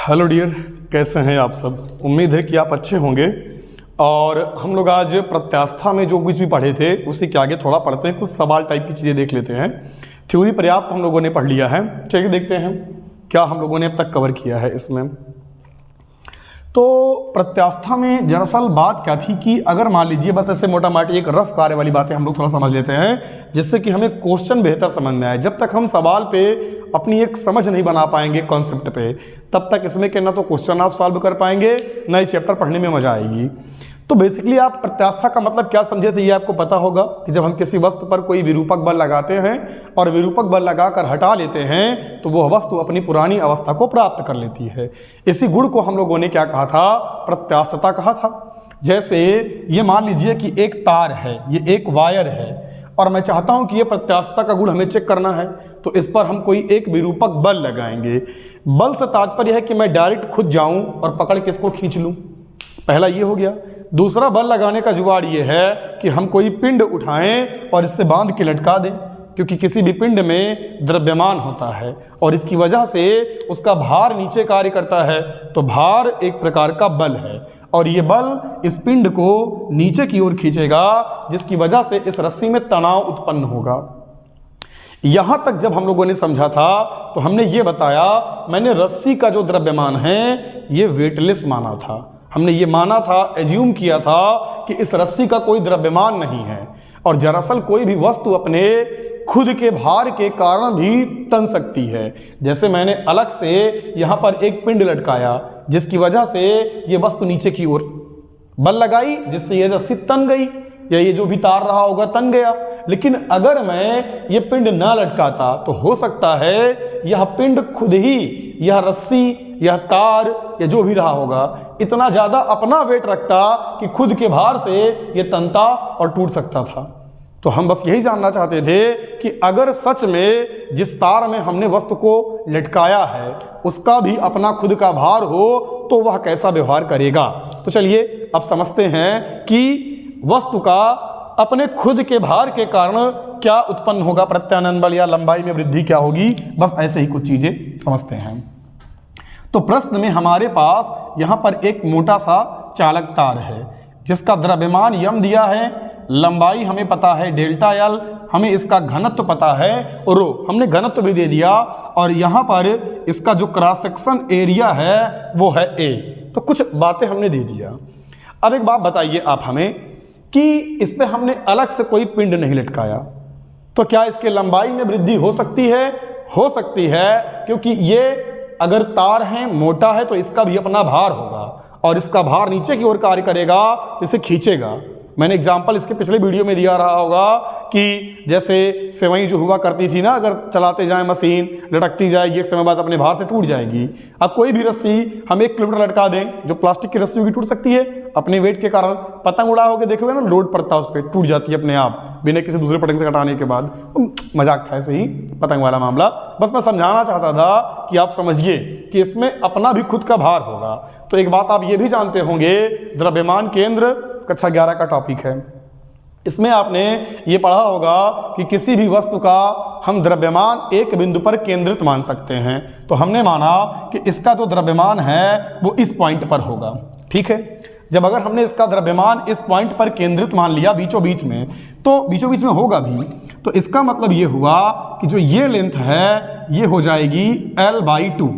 Hello dear, कैसे हैं आप सब। उम्मीद है कि आप अच्छे होंगे। और हम लोग आज प्रत्यास्था में जो कुछ भी पढ़े थे उसी के आगे थोड़ा पढ़ते हैं, कुछ सवाल टाइप की चीज़ें देख लेते हैं। थ्योरी पर्याप्त हम लोगों ने पढ़ लिया है, चलिए देखते हैं क्या हम लोगों ने अब तक कवर किया है इसमें। तो प्रत्यास्था में दरअसल बात क्या थी कि अगर मान लीजिए, बस ऐसे मोटा माटी एक रफ कार्य वाली बातें हम लोग थोड़ा समझ लेते हैं जिससे कि हमें क्वेश्चन बेहतर समझ में आए। जब तक हम सवाल पे अपनी एक समझ नहीं बना पाएंगे कॉन्सेप्ट पे, तब तक इसमें के ना तो क्वेश्चन आप सॉल्व कर पाएंगे, ना ही चैप्टर पढ़ने में मजा आएगी। तो बेसिकली आप प्रत्यास्था का मतलब क्या समझे थे, ये आपको पता होगा कि जब हम किसी वस्तु पर कोई विरूपक बल लगाते हैं और विरूपक बल लगाकर हटा लेते हैं तो वह वस्तु अपनी पुरानी अवस्था को प्राप्त कर लेती है। इसी गुण को हम लोगों ने क्या कहा था, प्रत्यास्थता कहा था। जैसे ये मान लीजिए कि एक तार है, ये एक वायर है और मैं चाहता हूं कि ये प्रत्यास्थता का गुण हमें चेक करना है, तो इस पर हम कोई एक विरूपक बल लगाएंगे। बल से तात्पर्य है कि मैं डायरेक्ट खुद जाऊं और पकड़ के इसको खींच लूं, पहला ये हो गया। दूसरा बल लगाने का जुगाड़ ये है कि हम कोई पिंड उठाएं और इससे बांध के लटका दें, क्योंकि किसी भी पिंड में द्रव्यमान होता है और इसकी वजह से उसका भार नीचे कार्य करता है, तो भार एक प्रकार का बल है और ये बल इस पिंड को नीचे की ओर खींचेगा, जिसकी वजह से इस रस्सी में तनाव उत्पन्न होगा। यहाँ तक जब हम लोगों ने समझा था तो हमने ये बताया, मैंने रस्सी का जो द्रव्यमान है ये वेटलेस माना था। हमने ये माना था, एज्यूम किया था कि इस रस्सी का कोई द्रव्यमान नहीं है और दरअसल कोई भी वस्तु अपने खुद के भार के कारण भी तन सकती है। जैसे मैंने अलग से यहाँ पर एक पिंड लटकाया जिसकी वजह से ये वस्तु नीचे की ओर बल लगाई, जिससे ये रस्सी तन गई या ये जो भी तार रहा होगा तन गया। लेकिन अगर मैं ये पिंड ना लटकाता तो हो सकता है यह पिंड खुद ही, यह रस्सी, यह तार या जो भी रहा होगा, इतना ज़्यादा अपना वेट रखता कि खुद के भार से ये तनता और टूट सकता था। तो हम बस यही जानना चाहते थे कि अगर सच में जिस तार में हमने वस्तु को लटकाया है उसका भी अपना खुद का भार हो तो वह कैसा व्यवहार करेगा। तो चलिए अब समझते हैं कि वस्तु का अपने खुद के भार के कारण क्या उत्पन्न होगा, प्रत्यानयन बल या लंबाई में वृद्धि क्या होगी। बस ऐसे ही कुछ चीज़ें समझते हैं। तो प्रश्न में हमारे पास यहाँ पर एक मोटा सा चालक तार है जिसका द्रव्यमान यम दिया है, लंबाई हमें पता है डेल्टा एल, हमें इसका घनत्व पता है रो, हमने घनत्व भी दे दिया और यहाँ पर इसका जो क्रॉस सेक्शन एरिया है वो है ए। तो कुछ बातें हमने दे दिया। अब एक बात बताइए आप हमें कि इस पर हमने अलग से कोई पिंड नहीं लटकाया, तो क्या इसके लंबाई में वृद्धि हो सकती है? हो सकती है, क्योंकि ये अगर तार है, मोटा है, तो इसका भी अपना भार होगा और इसका भार नीचे की ओर कार्य करेगा तो इसे खींचेगा। मैंने एग्जाम्पल इसके पिछले वीडियो में दिया रहा होगा कि जैसे सेवई जो हुआ करती थी ना, अगर चलाते जाएं मशीन लटकती जाएगी, एक समय बाद अपने भार से टूट जाएगी। अब कोई भी रस्सी हम 1 किलोमीटर लटका दें, जो प्लास्टिक की रस्सी होगी टूट सकती है अपने वेट के कारण। पतंग उड़ा होकर देखे हुए ना, लोड पड़ता है उस पर, टूट जाती है अपने आप बिना किसी दूसरे पतंग से कटाने के बाद। मजाक था ऐसे ही पतंग वाला मामला, बस मैं समझाना चाहता था कि आप समझिए कि इसमें अपना भी खुद का भार होगा। तो एक बात आप ये भी जानते होंगे, द्रव्यमान केंद्र कक्षा 11 का टॉपिक है। इसमें आपने ये पढ़ा होगा कि किसी भी वस्तु का हम द्रव्यमान एक बिंदु पर केंद्रित मान सकते हैं। तो हमने माना कि इसका जो द्रव्यमान है वो इस पॉइंट पर होगा, ठीक है। जब अगर हमने इसका द्रव्यमान इस पॉइंट पर केंद्रित मान लिया बीचों बीच में, तो बीचों बीच में होगा भी, तो इसका मतलब ये हुआ कि जो ये लेंथ है ये हो जाएगी L/2।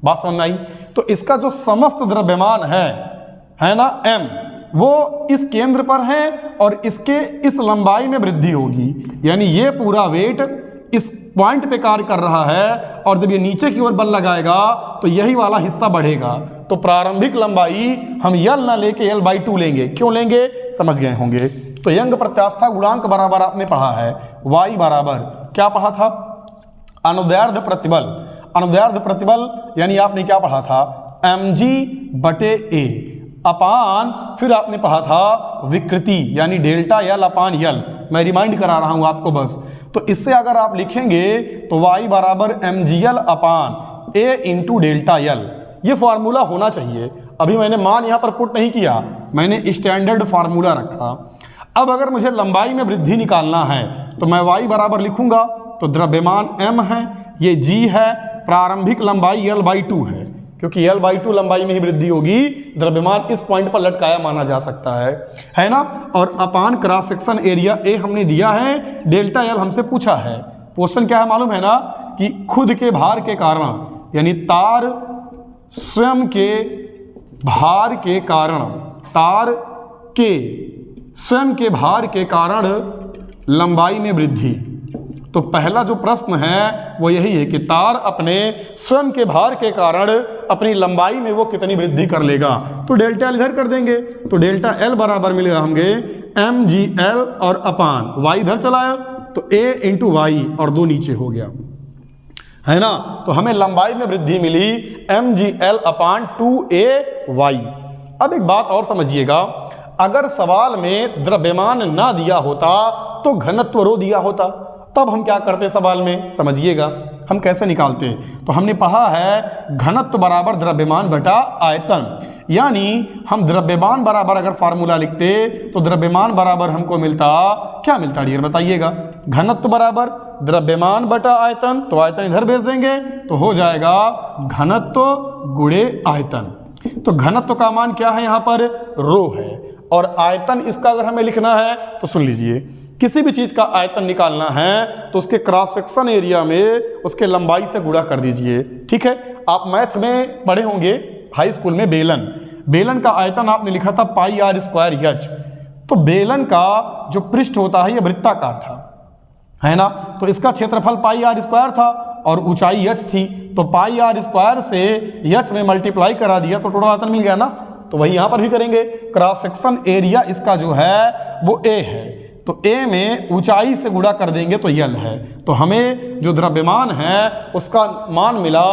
बात समझ में आई? तो इसका जो समस्त द्रव्यमान है ना m, वो इस केंद्र पर है और इसके इस लंबाई में वृद्धि होगी, यानी ये पूरा वेट इस पॉइंट पे कार्य कर रहा है और जब ये नीचे की ओर बल लगाएगा तो यही वाला हिस्सा बढ़ेगा। तो प्रारंभिक लंबाई हम L ना लेके L/2 लेंगे। क्यों लेंगे, समझ गए होंगे। तो यंग प्रत्यास्था गुणांक बराबर आपने पढ़ा है, y बराबर क्या पढ़ा था, अनुदैर्ध्य प्रतिबल। अनुदैर्ध्य प्रतिबल यानी आपने क्या पढ़ा था, mg/a अपान, फिर आपने पढ़ा था विकृति यानी डेल्टा L/L। मैं रिमाइंड करा रहा हूं आपको बस। तो इससे अगर आप लिखेंगे तो y बराबर mgl/a इंटू डेल्टा L, ये फॉर्मूला होना चाहिए। अभी मैंने मान यहाँ पर पुट नहीं किया, मैंने स्टैंडर्ड फार्मूला रखा। अब अगर मुझे लंबाई में वृद्धि निकालना है तो मैं y बराबर लिखूंगा, तो द्रव्यमान m है, ये g है, प्रारंभिक लंबाई L/2 है, क्योंकि L/2 लंबाई में ही वृद्धि होगी, द्रव्यमान इस पॉइंट पर लटकाया माना जा सकता है ना। और अपान क्रॉस सेक्शन एरिया A हमने दिया है, डेल्टा L हमसे पूछा है। क्वेश्चन क्या है मालूम है ना, कि खुद के भार के कारण, यानी तार स्वयं के भार के कारण, तार के स्वयं के भार के कारण लंबाई में वृद्धि। तो पहला जो प्रश्न है वो यही है कि तार अपने स्वयं के भार के कारण अपनी लंबाई में वो कितनी वृद्धि कर लेगा। तो डेल्टा L इधर कर देंगे, तो डेल्टा L बराबर मिलेगा हमें mgl और अपान y इधर चलाया तो a इंटू वाई और 2 नीचे हो गया, है ना। तो हमें लंबाई में वृद्धि मिली mgl अपान 2ay। अब एक बात और समझिएगा, अगर सवाल में द्रव्यमान ना दिया होता तो घनत्व रो दिया होता, तब हम क्या करते सवाल में, समझिएगा हम कैसे निकालते। तो हमने पढ़ा है घनत्व बराबर द्रव्यमान बटा आयतन, यानी हम द्रव्यमान बराबर अगर फार्मूला लिखते तो द्रव्यमान बराबर हमको मिलता, क्या मिलता डियर बताइएगा, घनत्व बराबर द्रव्यमान बटा आयतन, तो आयतन इधर भेज देंगे तो हो जाएगा घनत्व गुणे आयतन। तो घनत्व का मान क्या है यहाँ पर, रो है, और आयतन इसका अगर हमें लिखना है तो सुन लीजिए, किसी भी चीज़ का आयतन निकालना है तो उसके क्रॉस सेक्शन एरिया में उसके लंबाई से गुणा कर दीजिए, ठीक है। आप मैथ में पढ़े होंगे हाई स्कूल में, बेलन का आयतन आपने लिखा था पाई r स्क्वायर एच। तो बेलन का जो पृष्ठ होता है ये वृत्ताकार था, है ना, तो इसका क्षेत्रफल पाई r स्क्वायर था और ऊंचाई h थी, तो पाई r स्क्वायर से h में मल्टीप्लाई करा दिया तो टोटल आयतन मिल गया ना। तो वही यहाँ पर भी करेंगे, क्रॉस सेक्शन एरिया इसका जो है वो a है, तो a में ऊंचाई से गुणा कर देंगे तो यल है। तो हमें जो द्रव्यमान है उसका मान मिला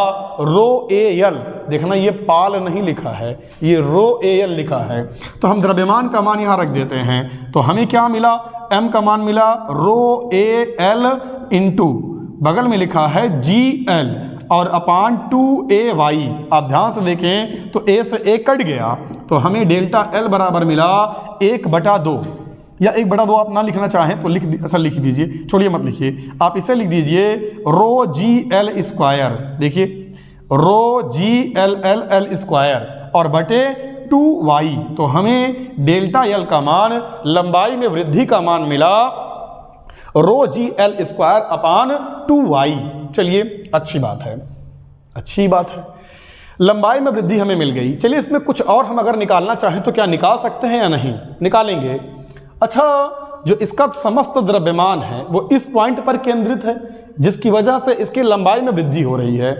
रो ए यल, देखना ये पाल नहीं लिखा है, ये रो ए यल लिखा है। तो हम द्रव्यमान का मान यहाँ रख देते हैं, तो हमें क्या मिला, m का मान मिला रो ए एल इंटू बगल में लिखा है जी एल और अपान 2ay। आप ध्यान से देखें तो a से a कट गया, तो हमें डेल्टा L बराबर मिला 1/2, या 1/2 आप ना लिखना चाहें तो लिख दीजिए, छोड़िए मत लिखिए, आप इसे लिख दीजिए रो जी एल स्क्वायर, देखिए rho G L L L square और बटे 2y। तो हमें डेल्टा L का मान, लंबाई में वृद्धि का मान मिला रो G L square upon 2y। चलिए अच्छी बात है, अच्छी बात है, लंबाई में वृद्धि हमें मिल गई। चलिए इसमें कुछ और हम अगर निकालना चाहें तो क्या निकाल सकते हैं या नहीं, निकालेंगे। अच्छा, जो इसका समस्त द्रव्यमान है वो इस पॉइंट पर केंद्रित है, जिसकी वजह से इसकी लंबाई में वृद्धि हो रही है।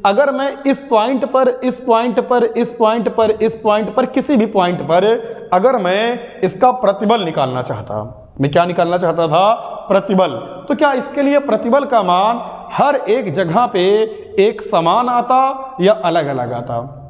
अगर मैं इस पॉइंट पर, इस पॉइंट पर, इस पॉइंट पर, इस पॉइंट पर, किसी भी पॉइंट पर अगर मैं इसका प्रतिबल निकालना चाहता, मैं क्या निकालना चाहता था, प्रतिबल, तो क्या इसके लिए प्रतिबल का मान हर एक जगह पे एक समान आता या अलग अलग आता।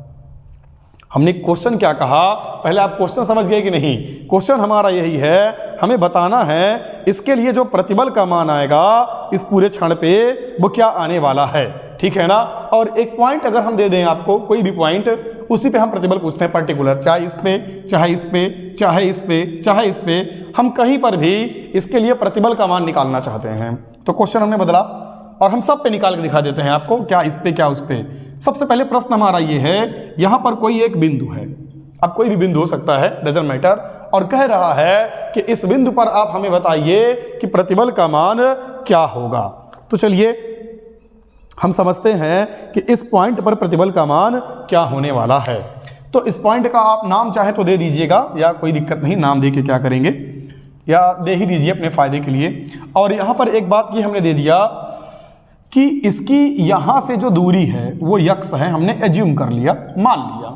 हमने क्वेश्चन क्या कहा, पहले आप क्वेश्चन समझ गए कि नहीं। क्वेश्चन हमारा यही है, हमें बताना है इसके लिए जो प्रतिबल का मान आएगा इस पूरे क्षण पे वो क्या आने वाला है, ठीक है ना। और एक पॉइंट अगर हम दे दें आपको, कोई भी पॉइंट, उसी पे हम प्रतिबल पूछते हैं पर्टिकुलर, चाहे इस पे, चाहे इस पे, चाहे इस पे, चाहे इस पे, हम कहीं पर भी इसके लिए प्रतिबल का मान निकालना चाहते हैं। तो क्वेश्चन हमने बदला और हम सब पे निकाल के दिखा देते हैं आपको, क्या इस पे क्या उस पे। सबसे पहले प्रश्न हमारा ये है, यहाँ पर कोई एक बिंदु है, अब कोई भी बिंदु हो सकता है, डजंट मैटर, और कह रहा है कि इस बिंदु पर आप हमें बताइए कि प्रतिबल का मान क्या होगा। तो चलिए हम समझते हैं कि इस पॉइंट पर प्रतिबल का मान क्या होने वाला है। तो इस पॉइंट का आप नाम चाहे तो दे दीजिएगा, या कोई दिक्कत नहीं, नाम दे के क्या करेंगे, या दे ही दीजिए अपने फ़ायदे के लिए। और यहाँ पर एक बात ये हमने दे दिया कि इसकी यहाँ से जो दूरी है वो यक्स है, हमने एज्यूम कर लिया, मान लिया,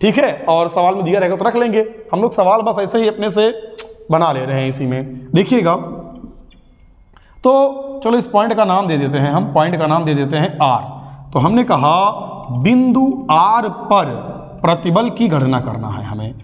ठीक है। और सवाल में दिया रहेगा तो रख लेंगे, हम लोग सवाल बस ऐसे ही अपने से बना ले रहे हैं इसी में, देखिएगा। तो चलो इस पॉइंट का नाम दे देते हैं, हम पॉइंट का नाम दे देते हैं R। तो हमने कहा बिंदु R पर प्रतिबल की गणना करना है हमें।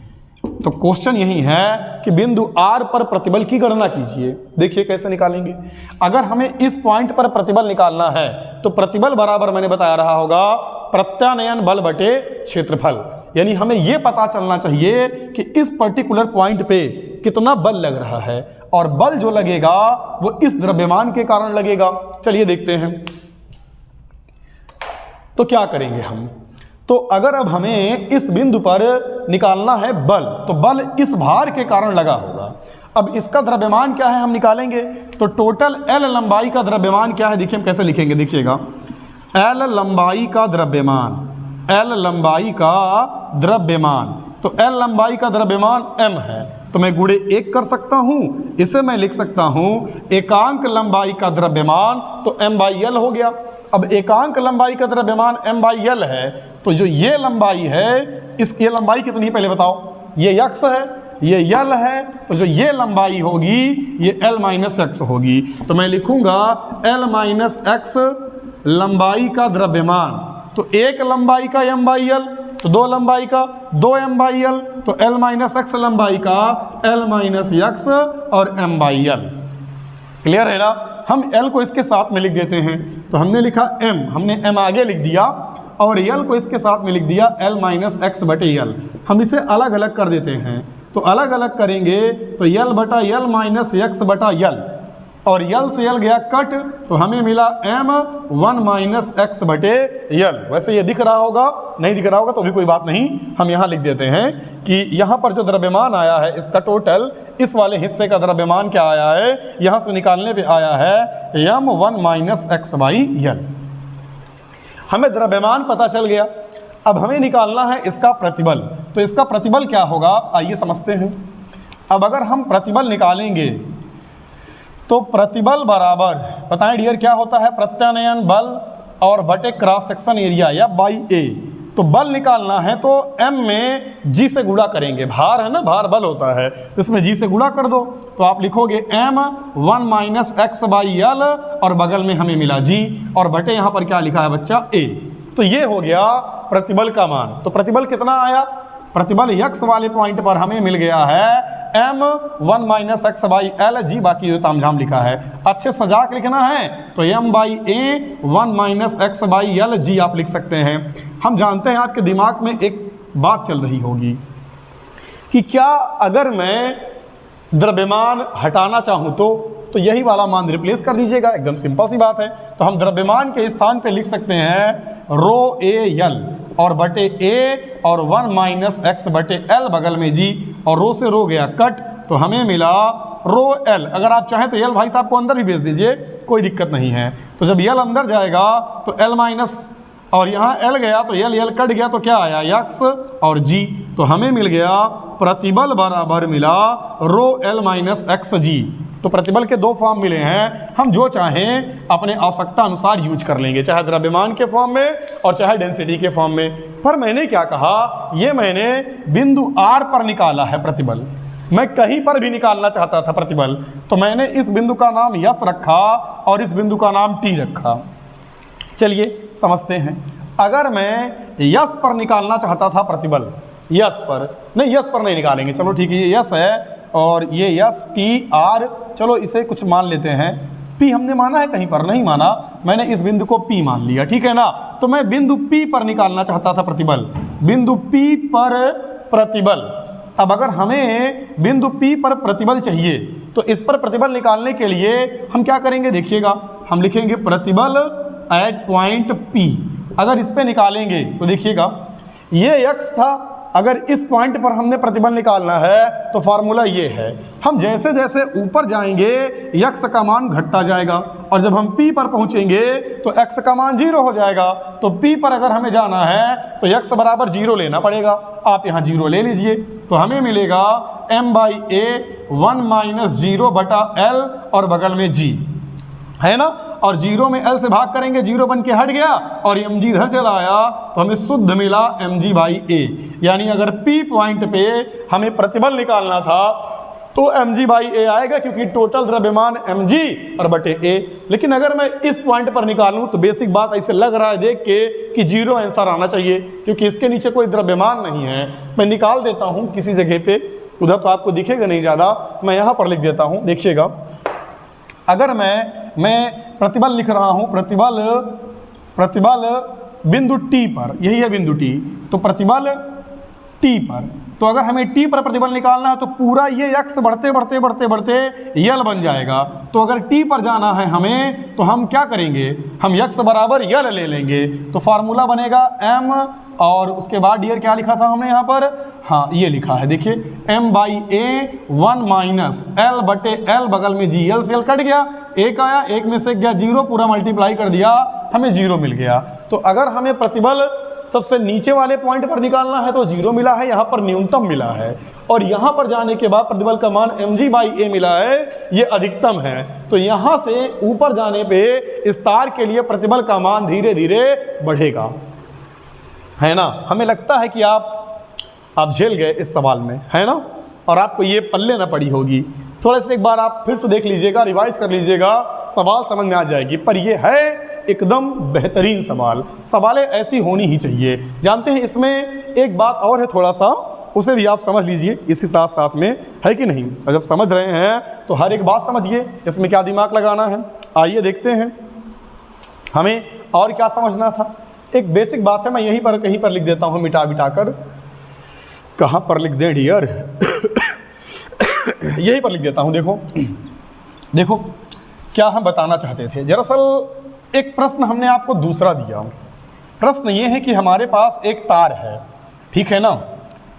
तो क्वेश्चन यही है कि बिंदु R पर प्रतिबल की गणना कीजिए। देखिए कैसे निकालेंगे। अगर हमें इस पॉइंट पर प्रतिबल निकालना है तो प्रतिबल बराबर मैंने बताया रहा होगा प्रत्यानयन बल बटे क्षेत्रफल, यानी हमें यह पता चलना चाहिए कि इस पर्टिकुलर पॉइंट पे कितना बल लग रहा है, और बल जो लगेगा वो इस द्रव्यमान के कारण लगेगा। चलिए देखते हैं। तो क्या करेंगे हम? तो अगर अब हमें इस बिंदु पर निकालना है बल, तो बल इस भार के कारण लगा होगा। अब इसका द्रव्यमान क्या है हम निकालेंगे। तो टोटल L लंबाई का द्रव्यमान क्या है, देखिए हम कैसे लिखेंगे, देखिएगा L लंबाई का द्रव्यमान, L लंबाई का द्रव्यमान, तो L लंबाई का द्रव्यमान m है, तो मैं गुणे 1 कर सकता हूँ। इसे मैं लिख सकता हूँ एकांक लंबाई का द्रव्यमान, तो m/l हो गया। अब एकांक लंबाई का द्रव्यमान m/l है, तो जो ये लंबाई है, ये लंबाई कितनी है पहले बताओ। ये x है, ये l है, तो जो ये लंबाई होगी ये l-x होगी। तो मैं लिखूंगा l-x लंबाई का द्रव्यमान, तो एक लंबाई का m/l, तो दो लंबाई का 2m/l, तो l-x लंबाई का l-x और m/l। क्लियर है ना? हम l को इसके साथ में लिख देते हैं, तो हमने लिखा m, हमने m आगे लिख दिया और l को इसके साथ में लिख दिया l-x/l। हम इसे अलग अलग कर देते हैं, तो अलग अलग करेंगे तो l/l-x/l, और l से l गया कट, तो हमें मिला m1-x/l। वैसे ये दिख रहा होगा, नहीं दिख रहा होगा तो भी कोई बात नहीं, हम यहाँ लिख देते हैं कि यहाँ पर जो द्रव्यमान आया है इसका टोटल, इस वाले हिस्से का द्रव्यमान क्या आया है, यहाँ से निकालने पे आया है m1-x/l। हमें द्रव्यमान पता चल गया। अब हमें निकालना है इसका प्रतिबल, तो इसका प्रतिबल क्या होगा आइए समझते हैं। अब अगर हम प्रतिबल निकालेंगे तो प्रतिबल बराबर, बताएं डियर क्या होता है, प्रत्यानयन बल और बटे क्रॉस सेक्शन एरिया या बाई ए। तो बल निकालना है तो m में g से गुणा करेंगे, भार है ना, भार बल होता है, इसमें g से गुणा कर दो, तो आप लिखोगे m1-x/l और बगल में हमें मिला g और बटे यहाँ पर क्या लिखा है बच्चा a। तो ये हो गया प्रतिबल का मान। तो प्रतिबल कितना आया, प्रतिबल x वाले पॉइंट पर हमें मिल गया है m1-x/l, g बाकी जो तामझाम लिखा है अच्छे सजा के लिखना है, तो m/a1-x/l g आप लिख सकते हैं। हम जानते हैं आपके दिमाग में एक बात चल रही होगी कि क्या अगर मैं द्रव्यमान हटाना चाहूँ तो यही वाला मान रिप्लेस कर दीजिएगा, एकदम सिंपल सी बात है। तो हम द्रव्यमान के स्थान पे लिख सकते हैं ρ(a)l और बटे a और 1-x/l बगल में g, और रो से रो गया कट, तो हमें मिला ρl। अगर आप चाहें तो l भाई साहब को अंदर भी भेज दीजिए, कोई दिक्कत नहीं है। तो जब l अंदर जाएगा तो l- और यहाँ l गया तो l कट गया, तो क्या आया x और g, तो हमें मिल गया प्रतिबल बराबर मिला ρl-xg। तो प्रतिबल के दो फॉर्म मिले हैं, हम जो चाहें अपने आवश्यकता अनुसार यूज कर लेंगे, चाहे द्रव्यमान के फॉर्म में और चाहे डेंसिटी के फॉर्म में। पर मैंने क्या कहा, ये मैंने बिंदु R पर निकाला है प्रतिबल, मैं कहीं पर भी निकालना चाहता था प्रतिबल, तो मैंने इस बिंदु का नाम यस रखा और इस बिंदु का नाम टी रखा। चलिए समझते हैं, अगर मैं यस पर निकालना चाहता था प्रतिबल, यस पर नहीं, यस पर नहीं निकालेंगे, चलो ठीक है, ये यस है और ये यस टी आर, चलो इसे कुछ मान लेते हैं। पी हमने माना है, कहीं पर नहीं माना, मैंने इस बिंदु को पी मान लिया, ठीक है ना। तो मैं बिंदु पी पर निकालना चाहता था प्रतिबल, बिंदु पी पर प्रतिबल। अब अगर हमें बिंदु पी पर प्रतिबल चाहिए तो इस पर प्रतिबल निकालने के लिए हम क्या करेंगे, देखिएगा, हम लिखेंगे प्रतिबल एट पॉइंट पी। अगर इस पे निकालेंगे तो देखिएगा ये x था, अगर इस पॉइंट पर हमने प्रतिबल निकालना है तो फार्मूला ये है, हम जैसे जैसे ऊपर जाएंगे x का मान घटता जाएगा और जब हम p पर पहुंचेंगे तो x का मान 0 हो जाएगा। तो p पर अगर हमें जाना है तो x बराबर 0 लेना पड़ेगा, आप यहाँ 0 ले लीजिए, तो हमें मिलेगा m/a1-0/l और बगल में g है ना, और 0 में l से भाग करेंगे, 0 बन के हट गया और mg इधर चला आया, तो हमें शुद्ध मिला mg/a। यानी अगर P पॉइंट पे हमें प्रतिबल निकालना था तो mg/a आएगा, क्योंकि टोटल द्रव्यमान mg और बटे a। लेकिन अगर मैं इस पॉइंट पर निकालूं तो बेसिक बात ऐसे लग रहा है देख के कि 0 आंसर आना चाहिए, क्योंकि इसके नीचे कोई द्रव्यमान नहीं है। मैं निकाल देता हूँ किसी जगह पे, उधर तो आपको दिखेगा नहीं ज़्यादा, मैं यहाँ पर लिख देता हूँ, देखिएगा। अगर मैं प्रतिबल लिख रहा हूँ, प्रतिबल बिंदु T पर, यही है बिंदु T, तो प्रतिबल T पर तो अगर हमें टी पर प्रतिबल निकालना है तो पूरा ये एक्स बढ़ते बढ़ते बढ़ते बढ़ते यल बन जाएगा। तो अगर टी पर जाना है हमें तो हम क्या करेंगे, हम एक्स बराबर यल ले लेंगे। तो फार्मूला बनेगा एम और उसके बाद डियर क्या लिखा था हमने यहाँ पर, हाँ ये लिखा है देखिए m/a 1 माइनस एल बटे एल, बगल में जी एल से एल कट गया, एक आया, एक में से गया जीरो, पूरा मल्टीप्लाई कर दिया, हमें जीरो मिल गया। तो अगर हमें प्रतिबल सबसे नीचे वाले पॉइंट पर निकालना है तो जीरो मिला है, यहाँ पर न्यूनतम मिला है, और यहाँ पर जाने के बाद प्रतिबल का मान mg/a मिला है, ये अधिकतम है। तो यहाँ से ऊपर जाने पे इस तार के लिए प्रतिबल का मान धीरे धीरे बढ़ेगा, है ना। हमें लगता है कि आप झेल गए इस सवाल में, है ना, और आपको ये पल्ले ना पड़ी होगी। थोड़ा से एक बार आप फिर से देख लीजिएगा, रिवाइज कर लीजिएगा, सवाल समझ में आ जाएगी। पर ये है एकदम बेहतरीन सवाल, सवालें ऐसी होनी ही चाहिए। जानते हैं इसमें एक बात और है थोड़ा सा, उसे भी आप समझ लीजिए इसी साथ साथ में, है कि नहीं। और जब समझ रहे हैं तो हर एक बात समझिए, इसमें क्या दिमाग लगाना है। आइए देखते हैं हमें और क्या समझना था। एक बेसिक बात है, मैं यहीं पर कहीं पर लिख देता हूँ मिटा बिटा कर, कहाँ पर लिख दें डियर यहीं पर लिख देता हूँ। देखो क्या हम बताना चाहते थे। दरअसल एक प्रश्न हमने आपको दूसरा दिया। प्रश्न ये है कि हमारे पास एक तार है, ठीक है ना,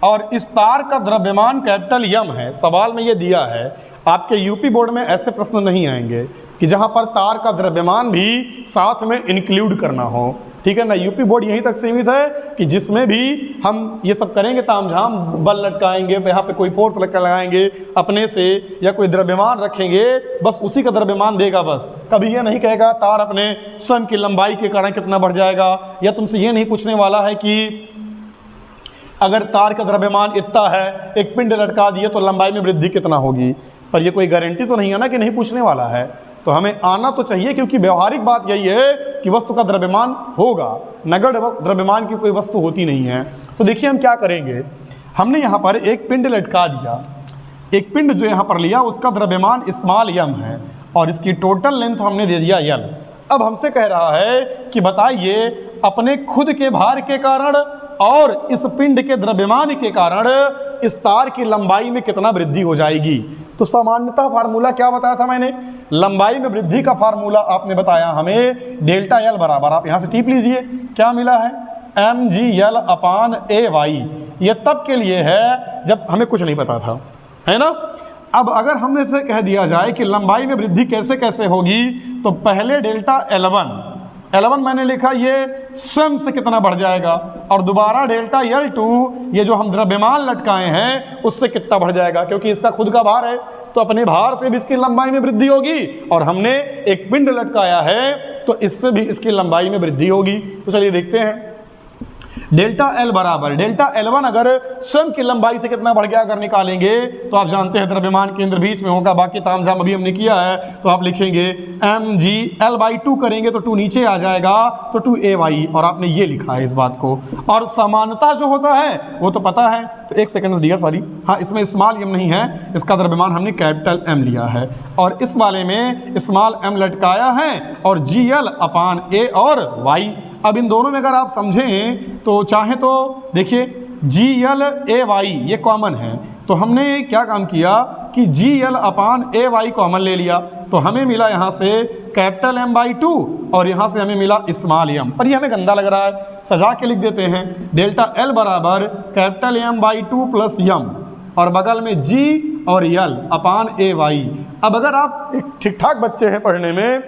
और इस तार का द्रव्यमान कैपिटल यम है। सवाल में ये दिया है, आपके यूपी बोर्ड में ऐसे प्रश्न नहीं आएंगे कि जहाँ पर तार का द्रव्यमान भी साथ में इंक्लूड करना हो, ठीक है ना। यूपी बोर्ड यहीं तक सीमित है कि जिसमें भी हम ये सब करेंगे तामझाम, बल लटकाएंगे, यहाँ पे कोई फोर्स लगाएंगे अपने से, या कोई द्रव्यमान रखेंगे, बस उसी का द्रव्यमान देगा बस। कभी ये नहीं कहेगा तार अपने स्वयं की लंबाई के कारण कितना बढ़ जाएगा, या तुमसे ये नहीं पूछने वाला है कि अगर तार का द्रव्यमान इतना है, एक पिंड लटका दिए तो लंबाई में वृद्धि कितना होगी। पर ये कोई गारंटी तो नहीं है ना कि नहीं पूछने वाला है। तो हमें आना तो चाहिए, क्योंकि व्यवहारिक बात यही है कि वस्तु का द्रव्यमान होगा, नगण्य द्रव्यमान की कोई वस्तु होती नहीं है। तो देखिए हम क्या करेंगे, हमने यहाँ पर एक पिंड लटका दिया, एक पिंड जो यहाँ पर लिया उसका द्रव्यमान स्मॉल यम है, और इसकी टोटल लेंथ हमने दे दिया यल। अब हमसे कह रहा है कि बताइए अपने खुद के भार के कारण और इस पिंड के द्रव्यमान के कारण इस तार की लंबाई में कितना वृद्धि हो जाएगी। तो सामान्यतः फार्मूला क्या बताया था मैंने, लंबाई में वृद्धि का फार्मूला आपने बताया हमें डेल्टा एल बराबर, आप यहाँ से टिप लीजिए, क्या मिला है mg/a/y। ये तब के लिए है जब हमें कुछ नहीं पता था, है ना। अब अगर हमने से कह दिया जाए कि लंबाई में वृद्धि कैसे कैसे होगी, तो पहले डेल्टा L1 मैंने लिखा, ये स्वयं से कितना बढ़ जाएगा, और दोबारा डेल्टा L2 ये जो हम द्रव्यमान लटकाए हैं उससे कितना बढ़ जाएगा, क्योंकि इसका खुद का भार है तो अपने भार से भी इसकी लंबाई में वृद्धि होगी, और हमने एक पिंड लटकाया है तो इससे भी इसकी लंबाई में वृद्धि होगी। तो चलिए देखते हैं, डेल्टा एल बराबर डेल्टा L1 अगर स्वयं की लंबाई से कितना बढ़ गया अगर निकालेंगे तो आप जानते हैं द्रव्यमान केंद्र बीच में होगा, बाकी तामझाम अभी हमने किया है। तो आप लिखेंगे mg/L/2 करेंगे तो 2 नीचे आ जाएगा, तो 2ay, और आपने ये लिखा है इस बात को। और समानता जो होता है वो तो पता है, तो एक सेकंड दिया, सॉरी, हाँ इसमें स्मॉल m नहीं है, इसका द्रव्यमान हमने कैपिटल M लिया है, और इस वाले में स्मॉल m लटकाया है, और GL/A और y। अब इन दोनों में अगर आप समझें तो चाहें तो देखिए GL/AY ये कॉमन है, तो हमने क्या काम किया कि GL/AY कॉमन ले लिया, तो हमें मिला यहाँ से कैपिटल M/2 और यहाँ से हमें मिला स्मॉल m। पर ये हमें गंदा लग रहा है, सजा के लिख देते हैं, डेल्टा L बराबर कैपिटल M/2 प्लस m, और बगल में G और L/AY। अब अगर आप एक ठीक ठाक बच्चे हैं पढ़ने में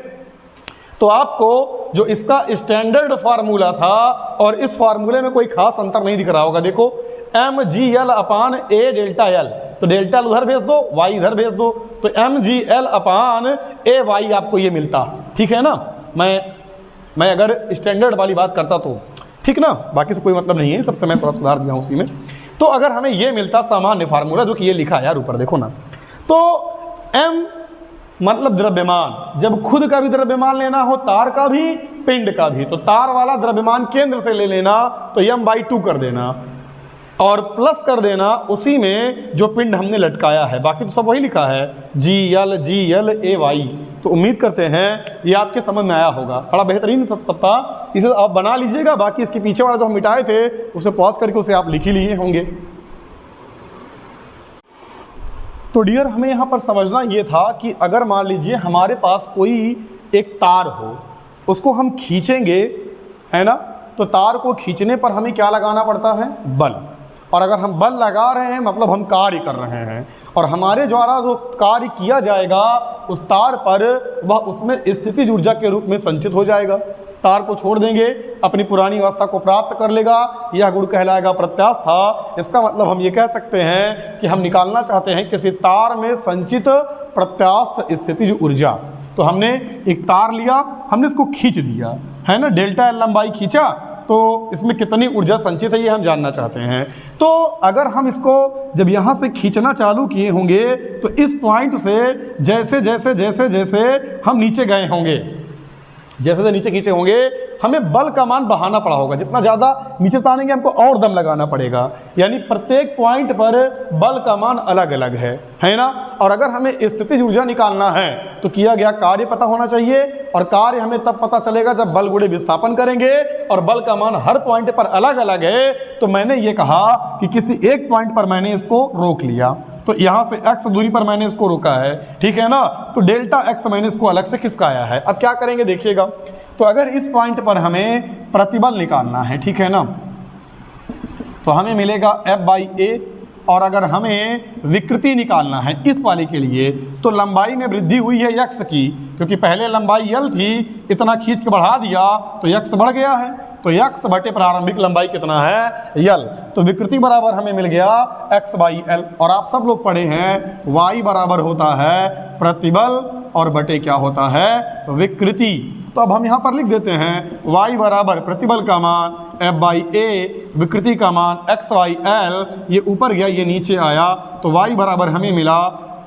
तो आपको जो इसका स्टैंडर्ड फार्मूला था और इस फार्मूले में कोई खास अंतर नहीं दिख रहा होगा। देखो mgl/a डेल्टा L, तो डेल्टा उधर भेज दो, y इधर भेज दो, तो mgl/ay आपको ये मिलता, ठीक है ना। मैं अगर स्टैंडर्ड वाली बात करता तो ठीक ना, बाकी से कोई मतलब नहीं है, सबसे मैं थोड़ा सुधार दिया हूँ उसी में। तो अगर हमें ये मिलता सामान्य फार्मूला जो कि ये लिखा है यार ऊपर देखो ना, तो m मतलब द्रव्यमान, जब खुद का भी द्रव्यमान लेना हो, तार का भी पिंड का भी, तो तार वाला द्रव्यमान केंद्र से ले लेना, तो m/2 कर देना और प्लस कर देना उसी में जो पिंड हमने लटकाया है, बाकी तो सब वही लिखा है GL/AY। तो उम्मीद करते हैं ये आपके समझ में आया होगा, बड़ा बेहतरीन सब था, इसे आप बना लीजिएगा। बाकी इसके पीछे वाला जो हम मिटाए थे उसे पॉज करके उसे आप लिख ही लिए होंगे। तो डियर हमें यहाँ पर समझना ये था कि अगर मान लीजिए हमारे पास कोई एक तार हो, उसको हम खींचेंगे, है ना, तो तार को खींचने पर हमें क्या लगाना पड़ता है? बल। और अगर हम बल लगा रहे हैं मतलब हम कार्य कर रहे हैं, और हमारे द्वारा जो कार्य किया जाएगा उस तार पर, वह उसमें स्थितिज ऊर्जा के रूप में संचित हो जाएगा। तार को छोड़ देंगे, अपनी पुरानी अवस्था को प्राप्त कर लेगा, यह गुण कहलाएगा प्रत्यास्था। इसका मतलब हम ये कह सकते हैं कि हम निकालना चाहते हैं किसी तार में संचित प्रत्यास्थ स्थितिज ऊर्जा। तो हमने एक तार लिया, हमने इसको खींच दिया, है ना, डेल्टा एल लंबाई खींचा, तो इसमें कितनी ऊर्जा संचित है ये हम जानना चाहते हैं। तो अगर हम इसको जब यहाँ से खींचना चालू किए होंगे तो इस पॉइंट से जैसे जैसे जैसे जैसे हम नीचे गए होंगे, जैसे जैसे नीचे खींचे होंगे, हमें बल का मान बढ़ाना पड़ा होगा। जितना ज़्यादा नीचे तानेंगे हमको और दम लगाना पड़ेगा, यानी प्रत्येक पॉइंट पर बल का मान अलग अलग है ना। और अगर हमें स्थितिज ऊर्जा निकालना है तो किया गया कार्य पता होना चाहिए, और कार्य हमें तब पता चलेगा जब बल गुणे विस्थापन करेंगे, और बल का मान हर पॉइंट पर अलग अलग है। तो मैंने ये कहा कि किसी एक पॉइंट पर मैंने इसको रोक लिया, तो यहाँ से x दूरी पर मैंने इसको रोका है, ठीक है ना, तो डेल्टा x मैंने इसको अलग से खिसकाया है। अब क्या करेंगे देखिएगा, तो अगर इस पॉइंट पर हमें प्रतिबल निकालना है, ठीक है ना, तो हमें मिलेगा F/A, और अगर हमें विकृति निकालना है इस वाले के लिए, तो लंबाई में वृद्धि हुई है x की, क्योंकि पहले लंबाई l थी, इतना खींच के बढ़ा दिया तो x बढ़ गया है, तो x बटे प्रारंभिक लंबाई कितना है? l। तो विकृति बराबर हमें मिल गया x/l। और आप सब लोग पढ़े हैं y बराबर होता है प्रतिबल और बटे क्या होता है? विकृति। तो अब हम यहाँ पर लिख देते हैं y बराबर प्रतिबल का मान F/A, विकृति का मान x/l। ये ऊपर गया, ये नीचे आया, तो y बराबर हमें मिला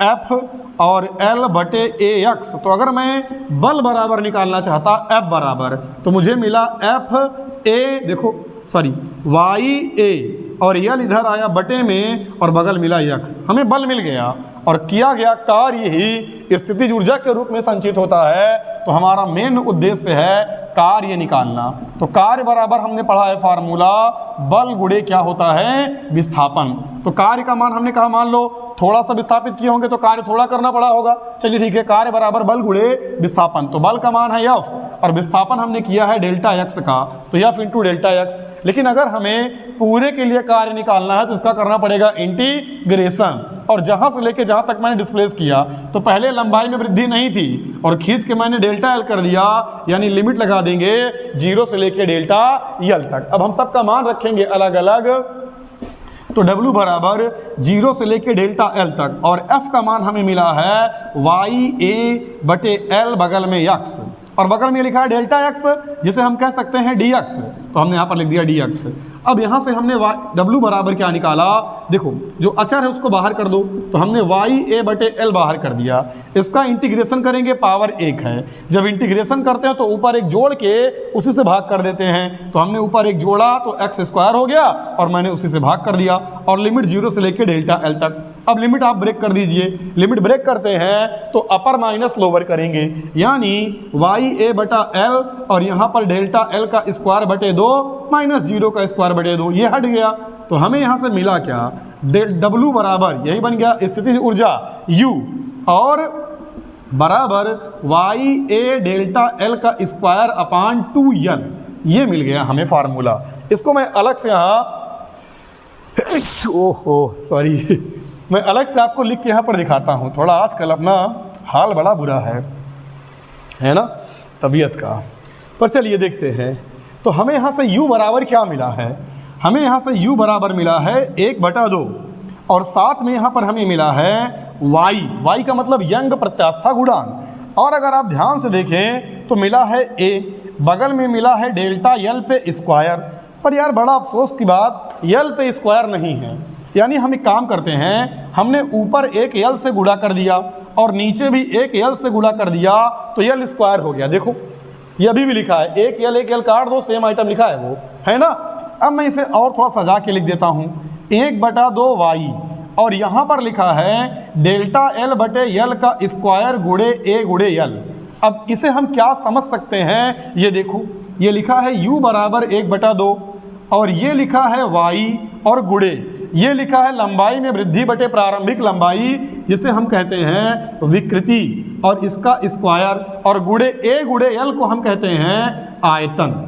F और L बटे AX। तो अगर मैं बल बराबर निकालना चाहता F बराबर, तो मुझे मिला FA, देखो सॉरी YA, और L इधर आया बटे में, और बगल मिला x। हमें बल मिल गया, और किया गया कार्य ही स्थितिज ऊर्जा के रूप में संचित होता है। तो हमारा मेन उद्देश्य है कार्य निकालना। तो कार्य बराबर हमने पढ़ा है फार्मूला, बल गुणे क्या होता है? विस्थापन। तो कार्य का मान हमने कहा, मान लो थोड़ा सा विस्थापित किए होंगे तो कार्य थोड़ा करना पड़ा होगा। चलिए ठीक है, कार्य बराबर बल गुणे विस्थापन। तो बल का मान है F, और विस्थापन हमने किया है डेल्टा x का, तो F इंटू डेल्टा x। लेकिन अगर हमें पूरे के लिए कार्य निकालना है तो इसका करना पड़ेगा इंटीग्रेशन, और जहाँ से लेके जहाँ तक मैंने डिस्प्लेस किया, तो पहले लंबाई में वृद्धि नहीं थी, और खींच के मैंने डेल्टा l कर दिया, यानी लिमिट लगा देंगे 0 से लेके डेल्टा l तक। अब हम सबका मान रखेंगे अलग अलग, तो W बराबर 0 से लेके डेल्टा L तक, और F का मान हमें मिला है YA बटे L, बगल में x, और बगल में लिखा है डेल्टा x, जिसे हम कह सकते हैं dx। तो हमने यहाँ पर लिख दिया dx। अब यहाँ से हमने W बराबर क्या निकाला, देखो जो अचर है उसको बाहर कर दो, तो हमने YA बटे L बाहर कर दिया। इसका इंटीग्रेशन करेंगे, पावर 1 है, जब इंटीग्रेशन करते हैं तो ऊपर एक जोड़ के उसी से भाग कर देते हैं। तो हमने ऊपर एक जोड़ा तो x स्क्वायर हो गया, और मैंने उसी से भाग कर दिया, और लिमिट 0 से लेके डेल्टा L तक। अब लिमिट आप ब्रेक कर दीजिए, लिमिट ब्रेक करते हैं तो अपर माइनस लोअर करेंगे, यानी YA बटा L, और यहाँ पर डेल्टा L का स्क्वायर बटे 2 माइनस 0 का स्क्वायर बटे 2, ये हट गया। तो हमें यहाँ से मिला क्या? W बराबर यही बन गया स्थितिज ऊर्जा U, और बराबर YA डेल्टा L का स्क्वायर अपान 2L, ये मिल गया हमें फार्मूला। इसको मैं अलग से यहाँ ओहो सॉरी मैं अलग से आपको लिख के यहाँ पर दिखाता हूँ। थोड़ा आजकल अपना हाल बड़ा बुरा है ना, तबीयत का। पर चलिए देखते हैं। तो हमें यहाँ से U बराबर क्या मिला है? हमें यहाँ से U बराबर मिला है 1/2, और साथ में यहाँ पर हमें मिला है y का मतलब यंग प्रत्यास्था गुणांक। और अगर आप ध्यान से देखें तो मिला है A, बगल में मिला है डेल्टा L पे स्क्वायर। पर यार बड़ा अफसोस की बात, L पे स्क्वायर नहीं है, यानी हम एक काम करते हैं, हमने ऊपर एक L से गुणा कर दिया और नीचे भी एक L से गुणा कर दिया, तो L स्क्वायर हो गया। देखो ये अभी भी लिखा है, एक L काट दो, सेम आइटम लिखा है वो, है ना। अब मैं इसे और थोड़ा सजा के लिख देता हूँ, 1/2 y, और यहाँ पर लिखा है डेल्टा L बटे L का स्क्वायर गुणे A गुणे L। अब इसे हम क्या समझ सकते हैं, ये देखो, ये लिखा है U बराबर 1/2, और ये लिखा है y और गुणे, ये लिखा है लंबाई में वृद्धि बटे प्रारंभिक लंबाई, जिसे हम कहते हैं विकृति, और इसका स्क्वायर, और गुणे ए गुणे एल को हम कहते हैं आयतन।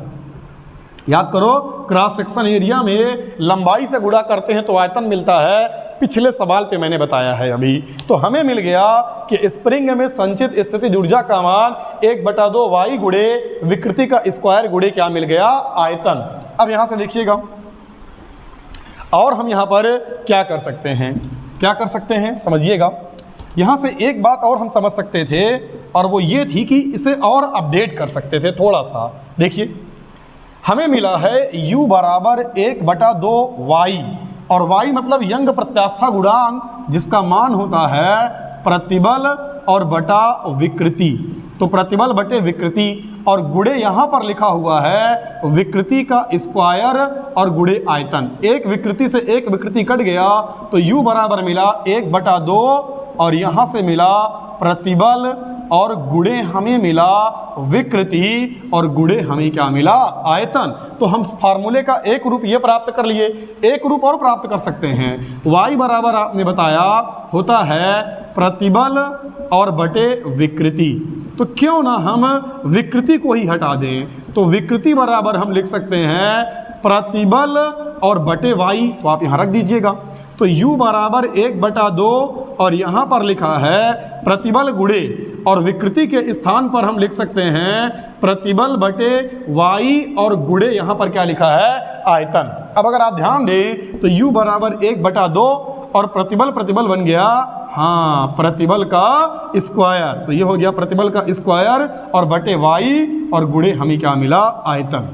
याद करो, क्रॉस सेक्शन एरिया में लंबाई से गुणा करते हैं तो आयतन मिलता है। पिछले सवाल पे मैंने बताया है अभी। तो हमें मिल गया कि स्प्रिंग में संचित स्थितिज ऊर्जा का मान 1/2 वाई गुणे विकृति का स्क्वायर गुणे क्या मिल गया, आयतन। अब यहां से देखिएगा, और हम यहां पर क्या कर सकते हैं, क्या कर सकते हैं समझिएगा। यहां से एक बात और हम समझ सकते थे, और वो ये थी कि इसे और अपडेट कर सकते थे थोड़ा सा। देखिए, हमें मिला है u बराबर 1/2 वाई, और y मतलब यंग प्रत्यास्था गुणांक, जिसका मान होता है प्रतिबल और बटा विकृति। तो प्रतिबल बटे विकृति, और गुणे यहाँ पर लिखा हुआ है विकृति का स्क्वायर और गुणे आयतन। एक विकृति से एक विकृति कट गया तो u बराबर मिला 1/2, और यहाँ से मिला प्रतिबल, और गुणे हमें मिला विकृति, और गुणे हमें क्या मिला, आयतन। तो हम फार्मूले का एक रूप ये प्राप्त कर लिए, एक रूप और प्राप्त कर सकते हैं। y बराबर आपने बताया होता है प्रतिबल और बटे विकृति। तो क्यों ना हम विकृति को ही हटा दें, तो विकृति बराबर हम लिख सकते हैं प्रतिबल और बटे y, तो आप यहाँ रख दीजिएगा। तो u बराबर 1/2, और यहाँ पर लिखा है प्रतिबल गुणे, और विकृति के स्थान पर हम लिख सकते हैं प्रतिबल बटे y, और गुणे यहाँ पर क्या लिखा है, आयतन। अब अगर आप ध्यान दें तो u बराबर 1/2, और प्रतिबल प्रतिबल बन गया, हाँ, प्रतिबल का स्क्वायर। तो ये हो गया प्रतिबल का स्क्वायर और बटे y, और गुणे हमें क्या मिला, आयतन।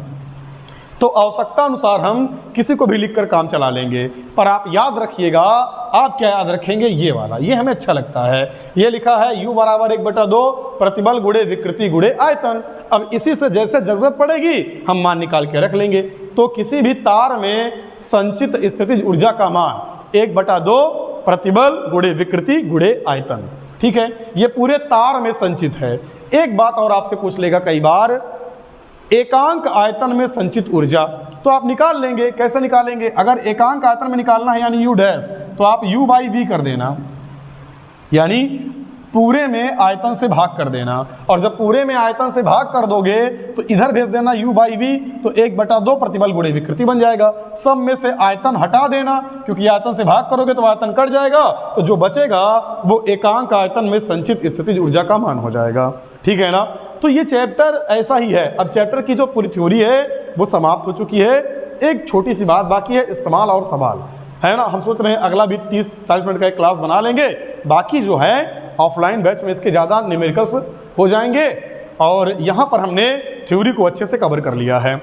तो आवश्यकता अनुसार हम किसी को भी लिखकर काम चला लेंगे, पर आप याद रखिएगा, आप क्या याद रखेंगे, ये वाला, ये हमें अच्छा लगता है। ये लिखा है u बराबर 1/2 प्रतिबल गुणे विकृति गुणे आयतन। अब इसी से जैसे जरूरत पड़ेगी हम मान निकाल के रख लेंगे। तो किसी भी तार में संचित स्थितिज ऊर्जा का मान 1/2 प्रतिबल गुणे विकृति गुणे आयतन। ठीक है, ये पूरे तार में संचित है। एक बात और आपसे पूछ लेगा कई बार, एकांक आयतन में संचित ऊर्जा, तो आप निकाल लेंगे। कैसे निकालेंगे, अगर एकांक आयतन में निकालना है यानी u डैश, तो आप u/v कर देना, यानी पूरे में आयतन से भाग कर देना। और जब पूरे में आयतन से भाग कर दोगे तो इधर भेज देना u/v, तो 1/2 प्रतिबल गुणे विकृति बन जाएगा। सब में से आयतन हटा देना, क्योंकि आयतन से भाग करोगे तो आयतन कट जाएगा, तो जो बचेगा वो एकांक आयतन में संचित स्थितिज ऊर्जा का मान हो जाएगा। ठीक है ना। तो ये चैप्टर ऐसा ही है। अब चैप्टर की जो पूरी थ्योरी है वो समाप्त हो चुकी है। एक छोटी सी बात बाकी है, इस्तेमाल और सवाल, है ना। हम सोच रहे हैं अगला भी 30-40 मिनट का एक क्लास बना लेंगे। बाकी जो है ऑफलाइन बैच में इसके ज़्यादा न्यूमेरिकल्स हो जाएंगे, और यहाँ पर हमने थ्योरी को अच्छे से कवर कर लिया है।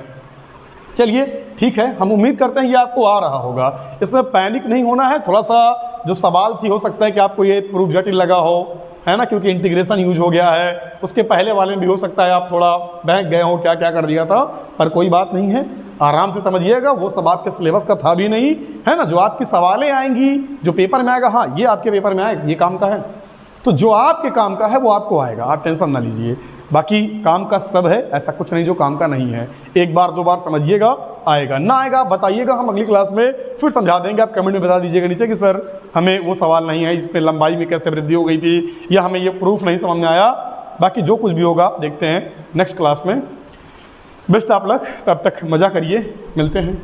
चलिए ठीक है, हम उम्मीद करते हैं ये आपको आ रहा होगा। इसमें पैनिक नहीं होना है। थोड़ा सा जो सवाल थी हो सकता है कि आपको ये प्रूफ जटिल लगा हो, है ना, क्योंकि इंटीग्रेशन यूज हो गया है। उसके पहले वाले में भी हो सकता है आप थोड़ा बहक गए हो, क्या क्या कर दिया था, पर कोई बात नहीं है, आराम से समझिएगा। वो सब आपके सिलेबस का था भी नहीं, है ना। जो आपकी सवालें आएंगी, जो पेपर में आएगा, हाँ ये आपके पेपर में आएगा, ये काम का है, तो जो आपके काम का है वो आपको आएगा, आप टेंशन ना लीजिए। बाकी काम का सब है, ऐसा कुछ नहीं जो काम का नहीं है। एक बार दो बार समझिएगा, आएगा। ना आएगा बताइएगा, हम अगली क्लास में फिर समझा देंगे। आप कमेंट में बता दीजिएगा नीचे कि सर हमें वो सवाल नहीं है, इस पर लंबाई में कैसे वृद्धि हो गई थी, या हमें ये प्रूफ नहीं समझ में आया। बाकी जो कुछ भी होगा देखते हैं नेक्स्ट क्लास में। बेस्ट आप लक, तब तक मज़ा करिए, मिलते हैं।